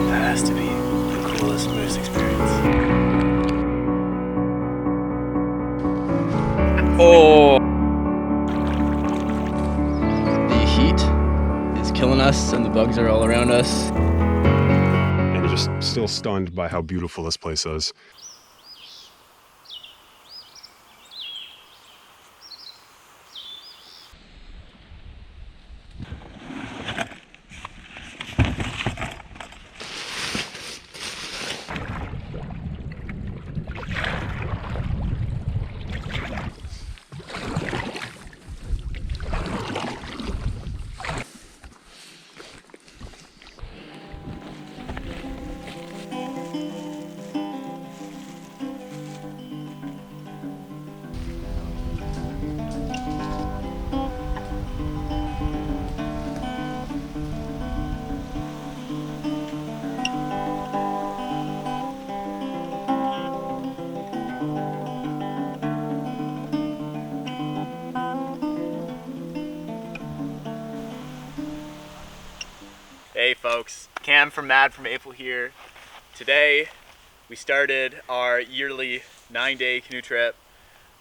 That has to be the coolest moose experience. Oh! The heat is killing us and the bugs are all around us. And just still stunned by how beautiful this place is. Hey folks, Cam from Mad from Maple here. Today we started our yearly 9-day canoe trip.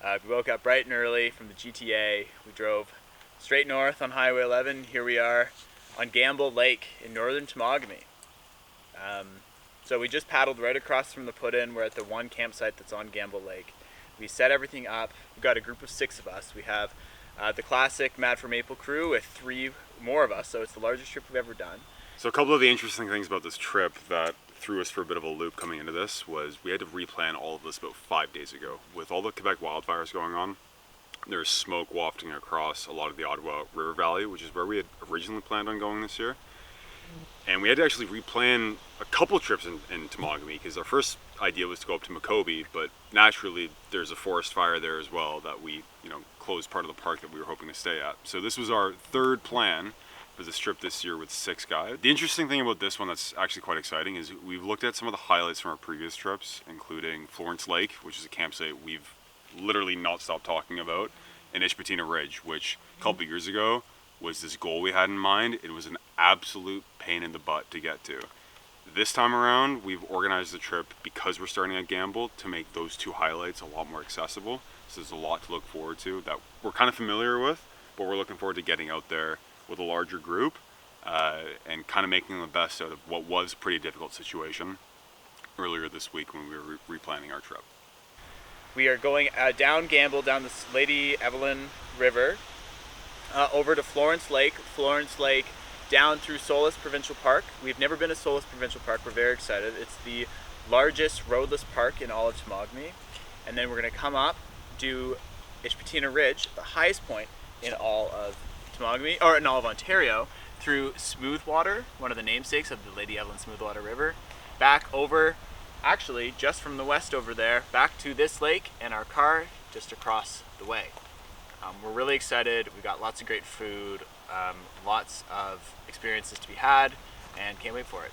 We woke up bright and early from the GTA. We drove straight north on Highway 11. Here we are on Gamble Lake in northern Temagami. So we just paddled right across from the put-in. We're at the one campsite that's on Gamble Lake. We set everything up. We've got a group of 6 of us. We have the classic Mad for Maple crew with 3 more of us, so it's the largest trip we've ever done. So a couple of the interesting things about this trip that threw us for a bit of a loop coming into this was we had to replan all of this about 5 days ago. With all the Quebec wildfires going on, there's smoke wafting across a lot of the Ottawa River Valley, which is where we had originally planned on going this year. And we had to actually replan a couple trips in Temagami because our first idea was to go up to Makobi, but naturally there's a forest fire there as well that we, closed part of the park that we were hoping to stay at. So this was our third plan for this trip this year with 6 guides. The interesting thing about this one that's actually quite exciting is we've looked at some of the highlights from our previous trips, including Florence Lake, which is a campsite we've literally not stopped talking about, and Ishpatina Ridge, which a couple years ago was this goal we had in mind. It was an absolute pain in the butt to get to. This time around, we've organized the trip because we're starting at Gamble to make those 2 highlights a lot more accessible. So there's a lot to look forward to that we're kind of familiar with, but we're looking forward to getting out there with a larger group and kind of making the best out of what was a pretty difficult situation earlier this week when we were replanning our trip. We are going down Gamble, down the Lady Evelyn River, over to Florence Lake, down through Solis Provincial Park. We've never been to Solis Provincial Park. We're very excited. It's the largest roadless park in all of Temagami. And then we're going to come up, do Ishpatina Ridge, the highest point in all of Temagami, or in all of Ontario, through Smoothwater, one of the namesakes of the Lady Evelyn Smoothwater River, back over, actually just from the west over there, back to this lake and our car just across the way. We're really excited. We've got lots of great food, lots of experiences to be had, and can't wait for it.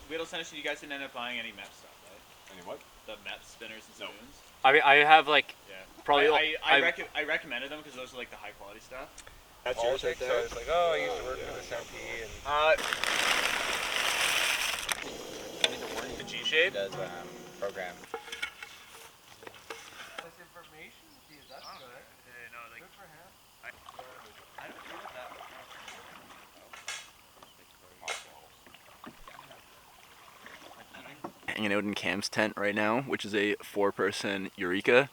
Wait, essentially, you guys didn't end up buying any MEP stuff, right? Any what? The MEP spinners and spoons? I have probably I recommended them because those are like the high quality stuff. That's yours right there? So I was like, I used to work for this MP and... The G-shape? does program. This information? Geez, that's good. Good for him. I don't feel that. Hanging out in Cam's tent right now, which is a 4-person Eureka.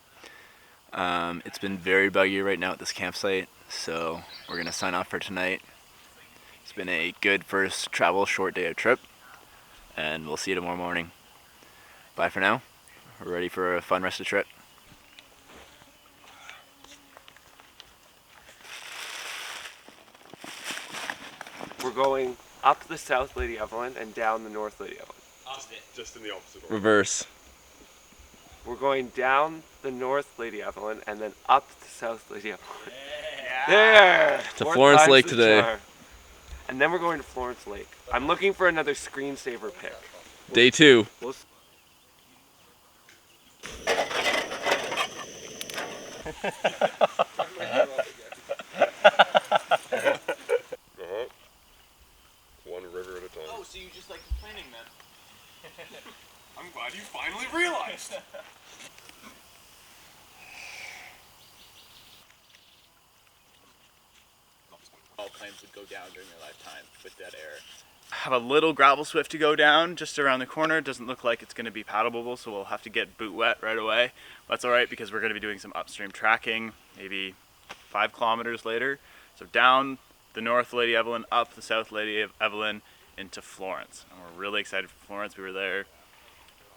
It's been very buggy right now at this campsite, so we're gonna sign off for tonight. It's been a good first travel short day of trip, and we'll see you tomorrow morning. Bye for now. We're ready for a fun rest of the trip. We're going up the South Lady Evelyn and down the North Lady Evelyn. Just in the opposite order. Reverse. We're going down the North Lady Evelyn and then up the South Lady Evelyn. There! To Fourth Florence time's Lake the today. charm. And then we're going to Florence Lake. I'm looking for another screensaver pick. Day 2. We'll glad you finally realized. All planes would go down during your lifetime with dead air. Have a little gravel swift to go down just around the corner. Doesn't look like it's going to be paddleable, so we'll have to get boot wet right away. That's all right because we're going to be doing some upstream tracking, maybe 5 kilometers later. So down the North Lady Evelyn, up the South Lady Evelyn into Florence. And we're really excited for Florence. We were there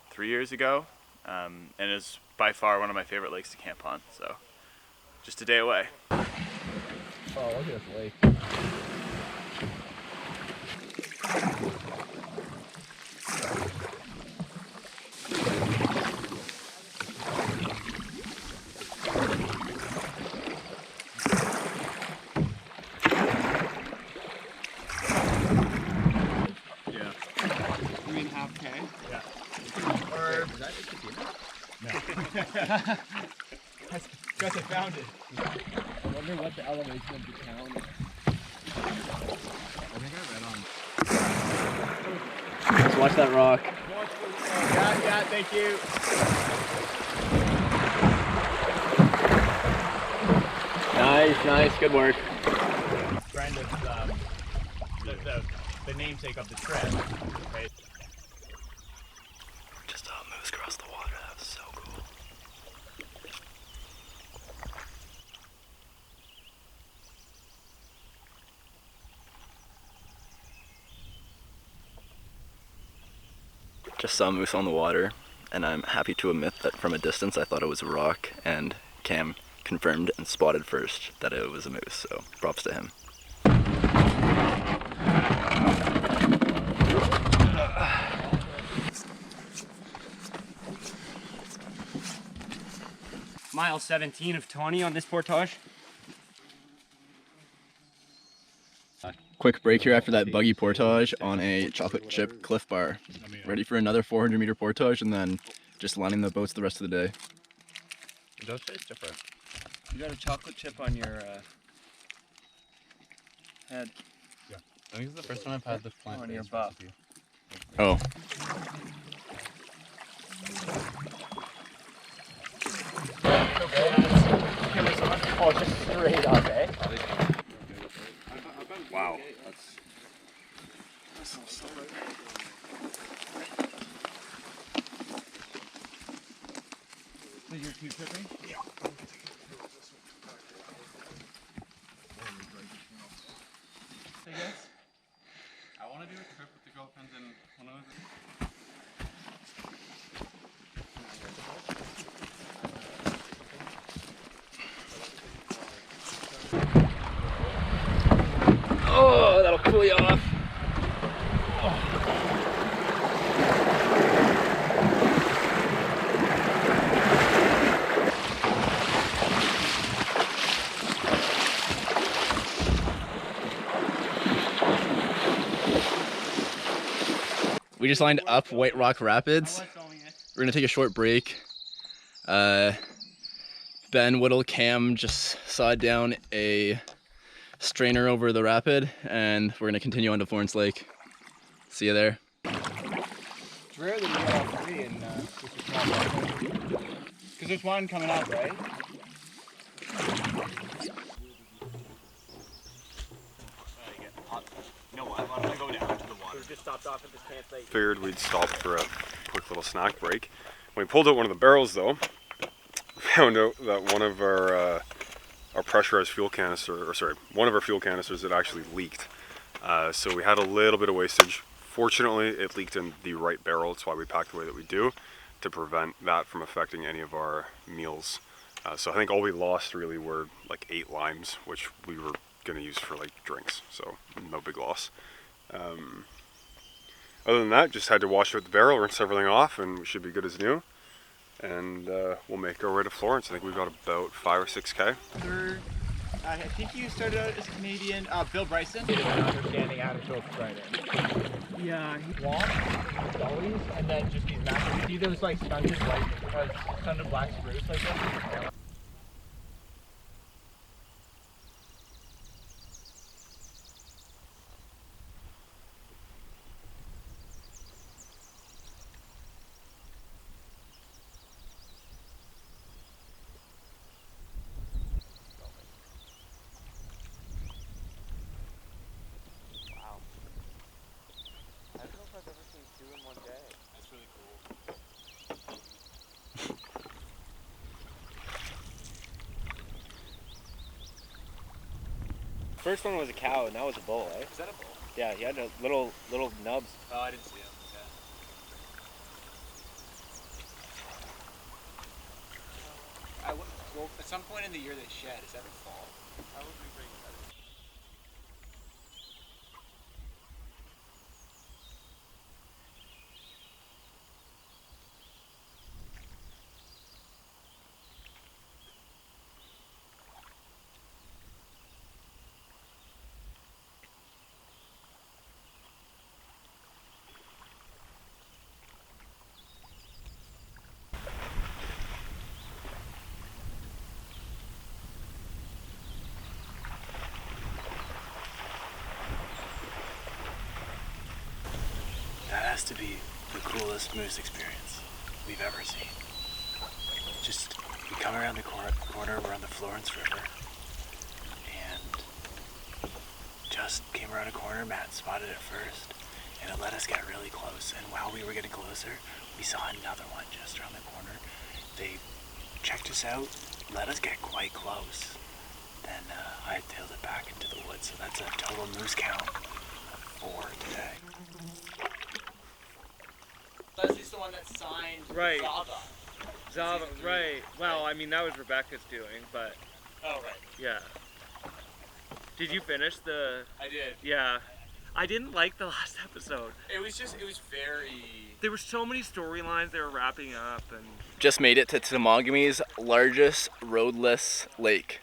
3 years ago, and it's by far one of my favorite lakes to camp on. So just a day away. Oh, look at this lake. Yeah. You mean half K? Yeah. Or is that just a peanut? Guess I found it. I wonder what the elevation of the town is. I think I read on. Let's watch that rock. Yeah, thank you. Nice, good work. Friend of the namesake of the trip. Right? Just moves across the water. That was so cool. Just saw a moose on the water, and I'm happy to admit that from a distance I thought it was a rock, and Cam confirmed and spotted first that it was a moose, so props to him. Mile 17 of 20 on this portage. Quick break here after that buggy portage on a chocolate chip cliff bar. Ready for another 400 meter portage and then just lining the boats the rest of the day. It does taste different. You got a chocolate chip on your head. I think it's the first time I've had the plant On your buff. Oh. Oh, just straight up, eh? Wow. So you're two tripping? Yeah. I guess. I want to do a trip with the girlfriends and one of the... Oh, that'll cool you off. We just lined up White Rock Rapids. We're gonna take a short break. Ben, Whittle, Cam just sawed down a strainer over the rapid, and we're gonna continue on to Florence Lake. See you there. It's rare that you get all 3 in just a small boat. Because there's one coming up, right? No, I want to go down to the water. We just stopped off at this campsite. Figured we'd stop for a quick little snack break. When we pulled out one of the barrels though, found out that one of our pressurized fuel canister, or sorry, one of our fuel canisters had actually leaked. So we had a little bit of wastage. Fortunately, it leaked in the right barrel. That's why we packed the way that we do, to prevent that from affecting any of our meals. So I think all we lost really were like 8 limes, which we were gonna use for like drinks. So no big loss. Other than that, just had to wash out the barrel, rinse everything off, and we should be good as new. And we'll make our way to Florence. I think we've got about 5 or 6K. I think you started out as Canadian, Bill Bryson. Understanding how to go Friday. Yeah. Walk, gullies, and then just these massive. See those like stunted white, stunted black spruce like this? First one was a cow, and that was a bull, eh? Is that a bull? Yeah, he had a little nubs. Oh, I didn't see him. Yeah. Well, at some point in the year they shed. Is that in fall? Probably pretty excited. That has to be the coolest moose experience we've ever seen. Just, we come around the corner, we're on the Florence River, and just came around a corner, Matt spotted it first, and it let us get really close, and while we were getting closer, we saw another one just around the corner. They checked us out, let us get quite close, then I tailed it back into the woods, so that's a total moose count of 4 today. Leslie's the one that signed Right. Zava. Zava, right. Well, I mean, that was Rebecca's doing, but Oh, right. yeah. Did you finish the... I did. Yeah. I didn't like the last episode. It was very... There were so many storylines they were wrapping up, and... Just made it to Temagami's largest roadless lake,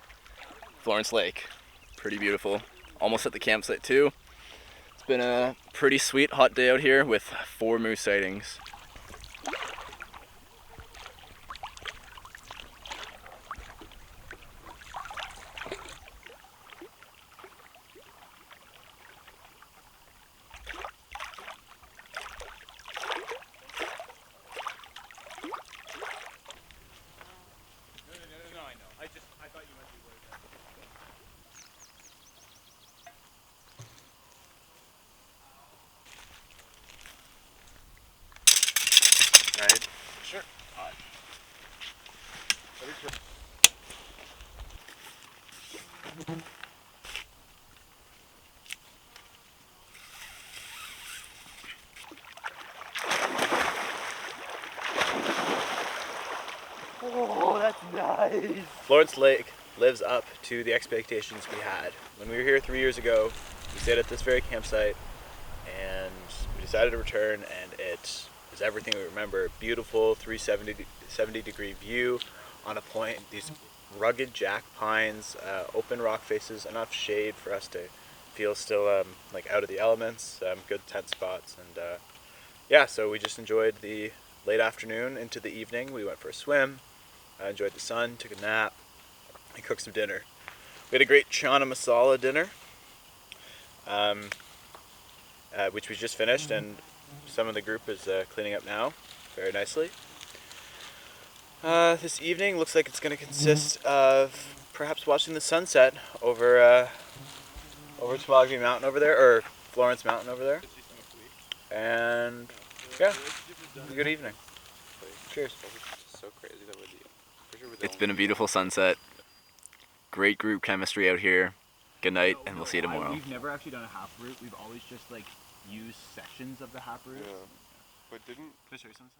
Florence Lake. Pretty beautiful. Almost at the campsite too. It's been a pretty sweet hot day out here with 4 moose sightings. No, I know. I thought you might be worried. Right? Sure. Oh, that's nice. Florence Lake lives up to the expectations we had. When we were here 3 years ago, we stayed at this very campsite, and we decided to return, and it is everything we remember. Beautiful 370-degree view on a point, these rugged jack pines, open rock faces, enough shade for us to feel still like out of the elements, good tent spots, and yeah, so we just enjoyed the late afternoon into the evening. We went for a swim, enjoyed the sun, took a nap, and cooked some dinner. We had a great chana masala dinner, which we just finished, and some of the group is cleaning up now very nicely. This evening looks like it's going to consist of perhaps watching the sunset over Temagami Mountain over there, or Florence Mountain over there. And yeah, a good evening. Cheers. So crazy that we're It's been a beautiful sunset. Great group chemistry out here. Good night, and we'll see you tomorrow. We've never actually done a half route. We've always just like used sections of the half route. Yeah. But didn't... Can I show you something?